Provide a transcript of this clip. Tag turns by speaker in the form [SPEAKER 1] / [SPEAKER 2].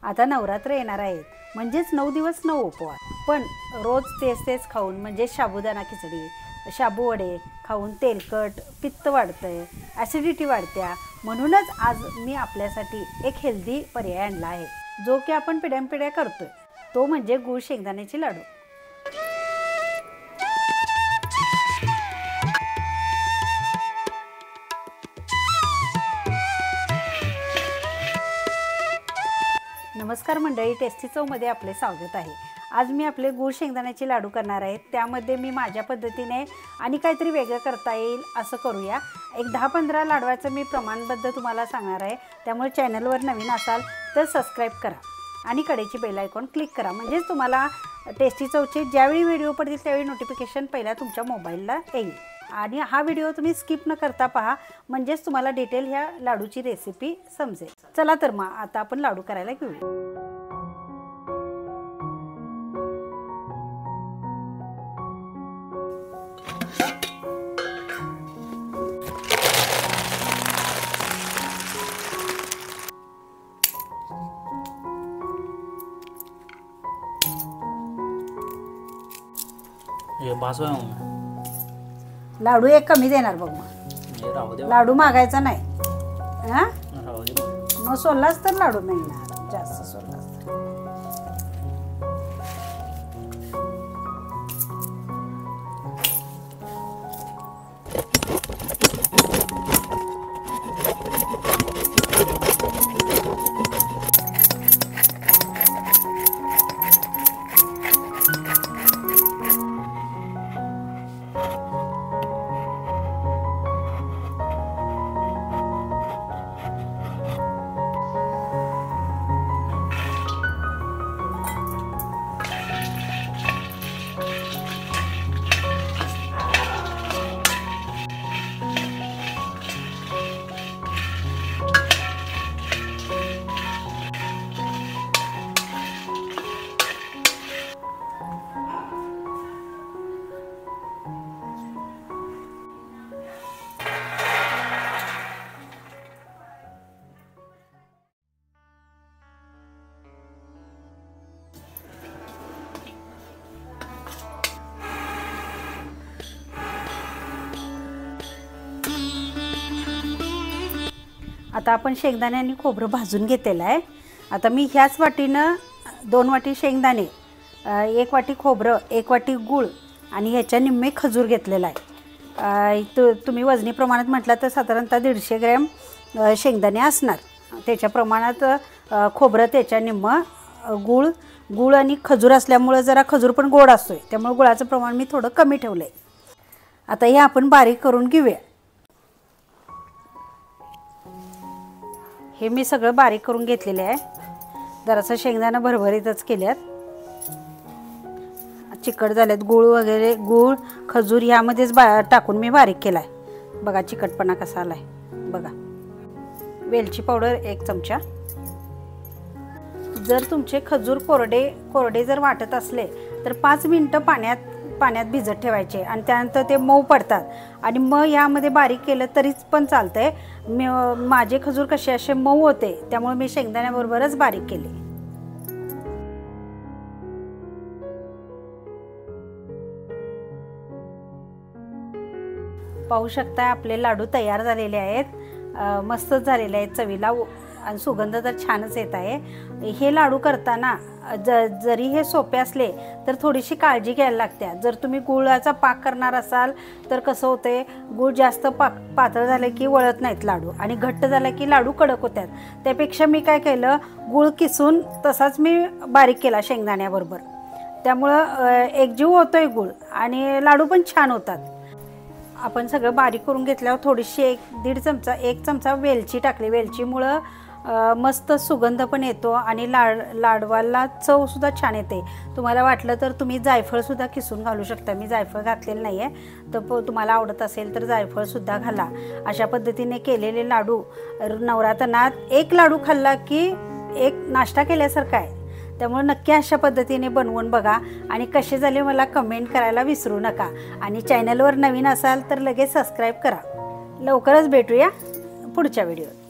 [SPEAKER 1] आता नवरात्र येणार आहेत म्हणजेच 9 दिवस 9 उपवास। पण रोज तेच खाऊन म्हणजे साबुदाणा खिचडी, शाबू वडे खाऊन तेलकट पित्त वाढतंय, ॲसिडिटी वाढत्या। म्हणूनच आज मी आपल्यासाठी एक हेल्दी पर्याय आणला आहे, जो की आपण पिढ्यानपिढ्या करतोय, तो म्हणजे गूळ शेंगदाण्याचे लाडू। नमस्कार मंडळी, टेस्टी चवमध्ये आपले स्वागत आहे। आज मी आपले गूळ शेंगदाण्याचे लाडू करणार आहे। त्यामध्ये मी माझ्या पद्धतीने आणि काहीतरी वेगळं करता येईल असं करूया। एक 10-15 लाडवाचं मी प्रमाणबद्ध तुम्हाला सांगणार आहे। त्यामुळे चॅनलवर नवीन असाल तर सबस्क्राईब करा आणि कडेची बेल आयकॉन क्लिक करा, म्हणजेच तुम्हाला टेस्टी चवचे ज्यावेळी व्हिडिओ पडतील त्यावेळी नोटिफिकेशन पहिला तुमच्या मोबाईलला येईल। आणि हा व्हिडिओ तुम्ही स्किप न करता पहा, म्हणजेच तुम्हाला डिटेल ह्या लाडूची रेसिपी समजेल। चला तर मग आता आपण लाडू करायला घेऊया।
[SPEAKER 2] ये बासो आहे
[SPEAKER 1] लाडू एक कमी देणार बघ मग। लाडू मागायचा नाही हां, मग सोललाच तर लाडू मिळणार, जास्त सोललाच तर। आता आपण शेंगदाणे आणि खोबरं भाजून घेतलेलं आहे। आता मी ह्याच वाटीनं 2 वाटी शेंगदाणे, 1 वाटी खोबरं, 1 वाटी गूळ आणि ह्याच्या निम्मे खजूर घेतलेला आहे। तुम्ही वजनी प्रमाणात म्हटलं तर साधारणतः 150 ग्रॅम शेंगदाणे असणार। त्याच्या प्रमाणात खोबरं त्याच्या निम्मं, गूळ आणि खजूर असल्यामुळे जरा खजूर पण गोड असतोय, त्यामुळे गुळाचं प्रमाण मी थोडं कमी ठेवलं आहे। आता हे आपण बारीक करून घेऊया। हे मी सगळं बारीक करून घेतलेले आहे। जरासं शेंगदाणा भरभरीतच केल्यात, चिकट झाल्यात। गूळ वगैरे, गूळ खजूर ह्यामध्येच टाकून मी बारीक केला आहे। बघा चिकटपणा कसा आला आहे बघा। वेलची पावडर 1 चमचा। जर तुमचे खजूर कोरडे जर वाटत असले तर 5 मिनिटं पाण्यात भिजत ठेवायचे आणि त्यानंतर ते मऊ पडतात आणि मग यामध्ये बारीक केलं तरीच पण चालतंय। माझे खजूर कसे असे मऊ होते, त्यामुळे मी शेंगदाण्याबरोबरच बारीक केले। पाहू शकता आपले लाडू तयार झालेले आहेत, मस्तच झालेले आहेत चवीला आणि सुगंध तर छानच येत आहे। हे लाडू करताना जरी हे सोपे असले तर थोडीशी काळजी घ्यायला लागते। जर तुम्ही गुळाचा पाक करणार असाल तर कसं होते, गूळ जास्त पातळ झाले की वळत नाहीत लाडू आणि घट्ट झालं की लाडू कडक होतात। त्यापेक्षा मी काय केलं, गूळ किसून तसाच मी बारीक केला शेंगदाण्याबरोबर, त्यामुळं एकजीव होतोय गूळ आणि लाडू पण छान होतात। आपण सगळं बारीक करून घेतल्यावर थोडीशी 1 चमचा वेलची टाकली। वेलचीमुळं मस्त सुगंध पण येतो आणि लाडवाला चव सुद्धा छान येते। तुम्हाला वाटलं तर तुम्ही जायफळ सुद्धा किसून घालू शकता। मी जायफळ घातलेलं नाही आहे, तर तुम्हाला आवडत असेल तर जायफळ सुद्धा घाला। अशा पद्धतीने केलेले लाडू नवरात्रात एक लाडू खाल्ला की एक नाश्ता केल्यासारखा आहे। त्यामुळे नक्की अशा पद्धतीने बनवून बघा आणि कसे झाले मला कमेंट करायला विसरू नका आणि चॅनलवर नवीन असाल तर लगेच सबस्क्राईब करा। लवकरच भेटूया पुढच्या व्हिडिओत।